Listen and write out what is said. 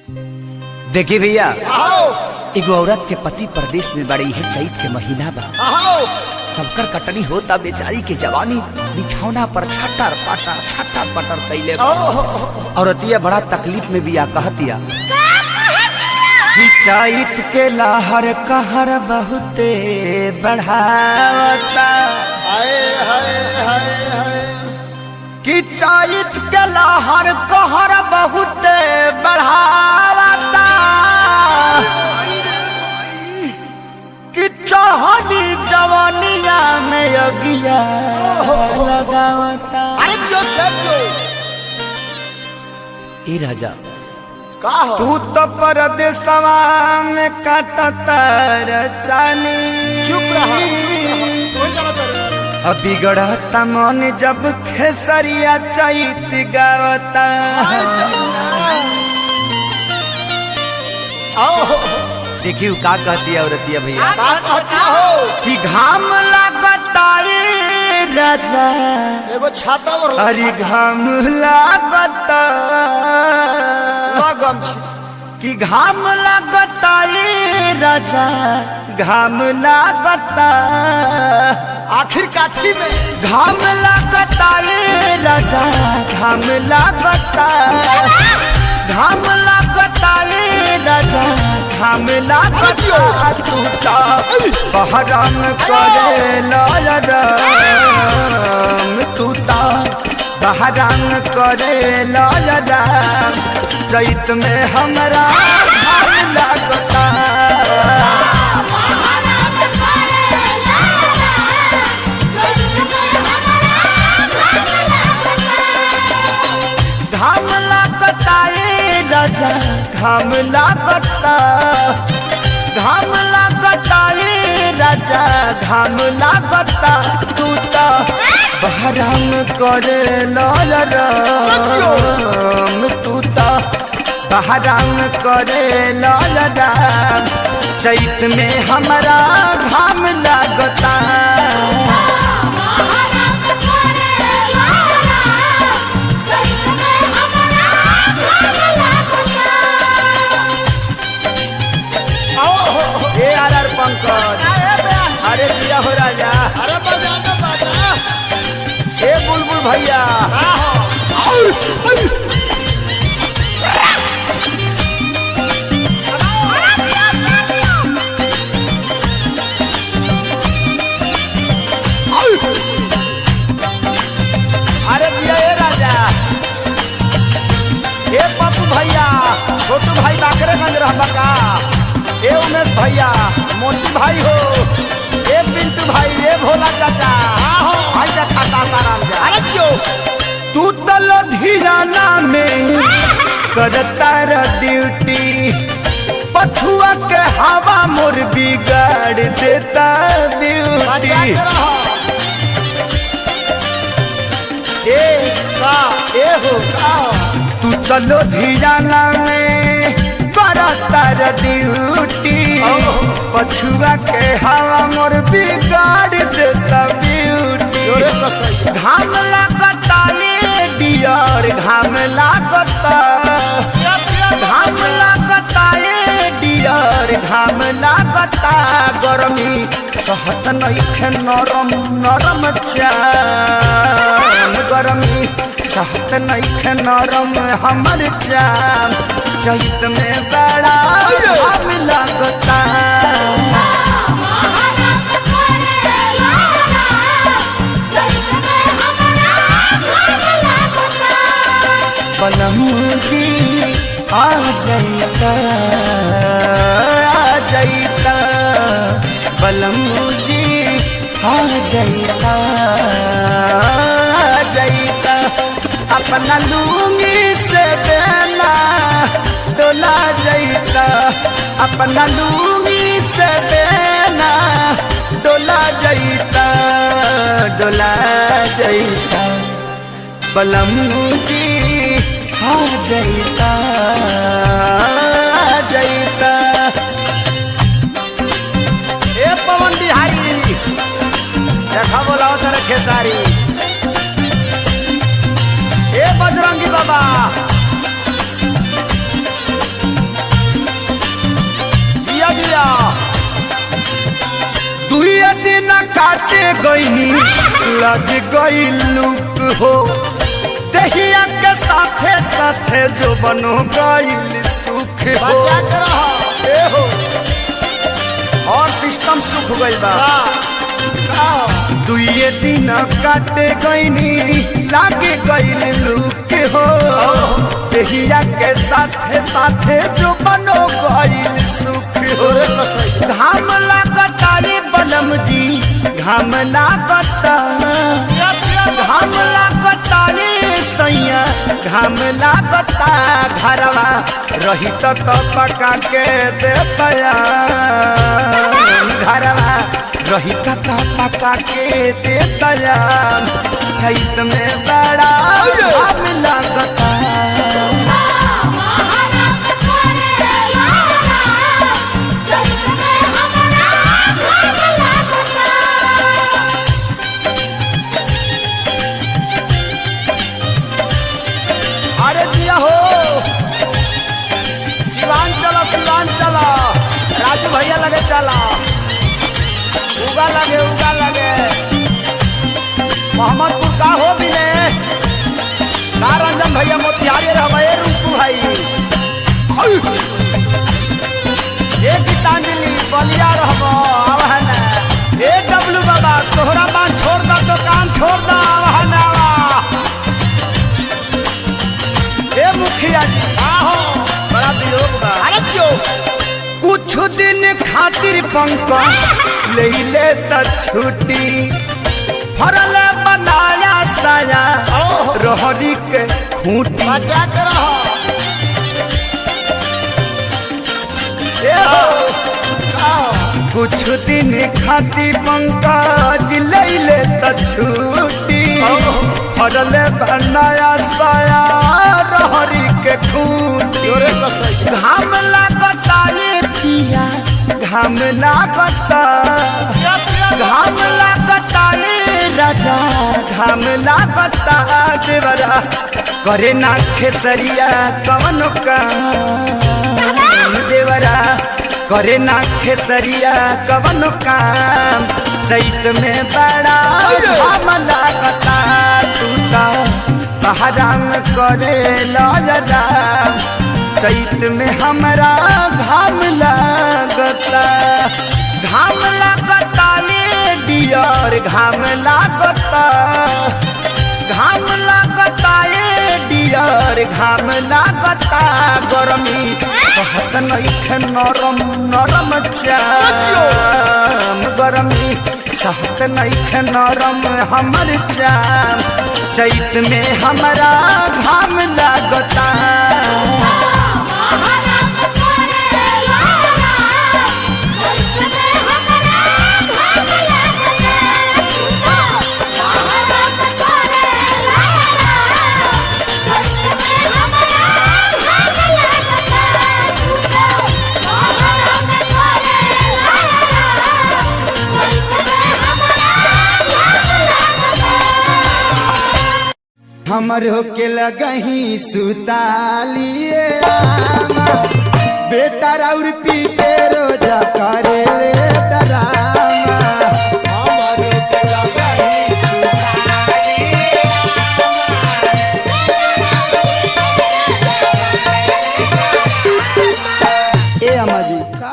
देखिए भैया, एगो औरत के पति परदेश में बड़ी है, चैत के महीना बा, सबकर कटनी होता, बेचारी के जवानी बिछौना पर छटर पटर तैले। औरतिया बड़ा तकलीफ में बिया, कहतिया कि चैत के लहर कहर बहुते बढ़ावता, कि चैत के लहर कहर बहुते बढ़ावता, कि चढ़नी जवानिया में अगिया लगावता। ए राजा तू तो परदेसवा में काटतर चानी, चुप रहा। बिगड़ता मन जब खेसरिया चैत गावता। देखियो का कहती है औरतिया भैया, कि घाम लागता रे राजा, एगो छाता और अरे घाम लागता, कि घाम लागता रे राजा, घाम लागता, आखिर काठी में घाम लागता रे राजा, घाम लागता, घाम लागता रे राजा, घाम लागता, टूटा बहराम करे लाल, टूटा बहराम करे लाल, चैत में हमरा घाम लागता। घाम लागता रे राजा, घाम लागता, घाम लागता रे राजा, घाम लागता, तू तो बहराम करे लाल, तू तो बहराम करे लाल, चैत में हमरा घाम लागता। पंकज, अरे दिया हो राजा, अरे बजा बाजा, ए बुलबुल भैया, अरे दिया ए राजा, ए पप्पू भैया, छोटू भाई बाकरेगंज रहबा का, ए उमेश भैया, मोती भाई हो, ए पिंटू भाई, ए भोला चाचा, भाई जा खाता साराम जा। अरे क्यों तू तो लुधियाना में करता र ड्यूटी, पछुआ के हवा मोर बिगाड़ देता ब्यूटी। ए हो तू तो लुधियाना में करता र ड्यूटी, पछुआ के हवा मोर बिगाड़ देता ब्यूटी। घाम लागता ये डियर, घाम लागता, घाम लागता ये डियर, घाम लागता, गरमी सहत नइखे नरम नरम चाम, गरमी सहत नइखे नरम हमर चाम, चैत में बड़ा घाम लागता। बलमू जी आ जाइता, आ जाइता, बलमू जी आ जाइता, आ जाइता, अपना लूंगी से देना डोला जाइता, अपना लूंगी से देना डोला जाइता, डोला जाइता, बलमू जी आ जाइता, आ जाइता। ए पवन बिहारी देखा बोला तेरे खेसारी, ए बजरंगी बाबा, काटे गईनी लग गई लुक हो दहिया के साथे साथे जो बनो गईल सुख हो बचा के रहो ए हो और सिस्टम सुख गइल बा दुए दिन काटे गईनी लागे गईल लुक हो दहिया के साथे साथे जो बनो गईल सुख हो घाम लागता रे बनम जी घाम लागता घाम लागता रे सैया घाम लागता घरवा रही तो पका के देता घरवा रही तो पका के देता चैत में बड़ा घाम लागता अरे दिया हो सिवान चला राजू भैया लगे चला उगा लगे मोहम्मदपुर का हो मिले का रंजन भैया मोतिहारी रहे रूपू भाई एक गीतांजलि बलिया रहबो आव है ना ए डब्लू बाबा सोहरा मान छोड़ दा दुकान छोड़ दा आव है ना ए मुखिया जी आहो बड़ा विरोध बा अरे क्यों कुछ दिन खातिर पंकज ले ले त छुट्टी फरल बनाया साया रोहरी के खूंटी बचा के रहो ए हो कुछ दिन खातिर पंकज ले ले त छुट्टी फरल बनाया साया रोहरी के खूंटी घाम लागता ये पिया घाम लागता ये राजा घाम लागता देवरा करे ना खेसरिया कवन काम देवरा करे ना खेसरिया कवन काम चैत में बड़ा घाम लागता टूटा बहराम करे लजा चैत में हमारा घाम लागता ये डियर घाम लागता ये डियर घाम लागता गरमी कहत नइखे नरम नरम चाम गरमी सहत नइखे नरम हमर चाम चैत में हमारा घाम लागता हमर होके लगही सुतालिए बेटा राउर पीते रोजा करे ले डरामा हमर होके लगही सुतालिए ए अम्मा जी का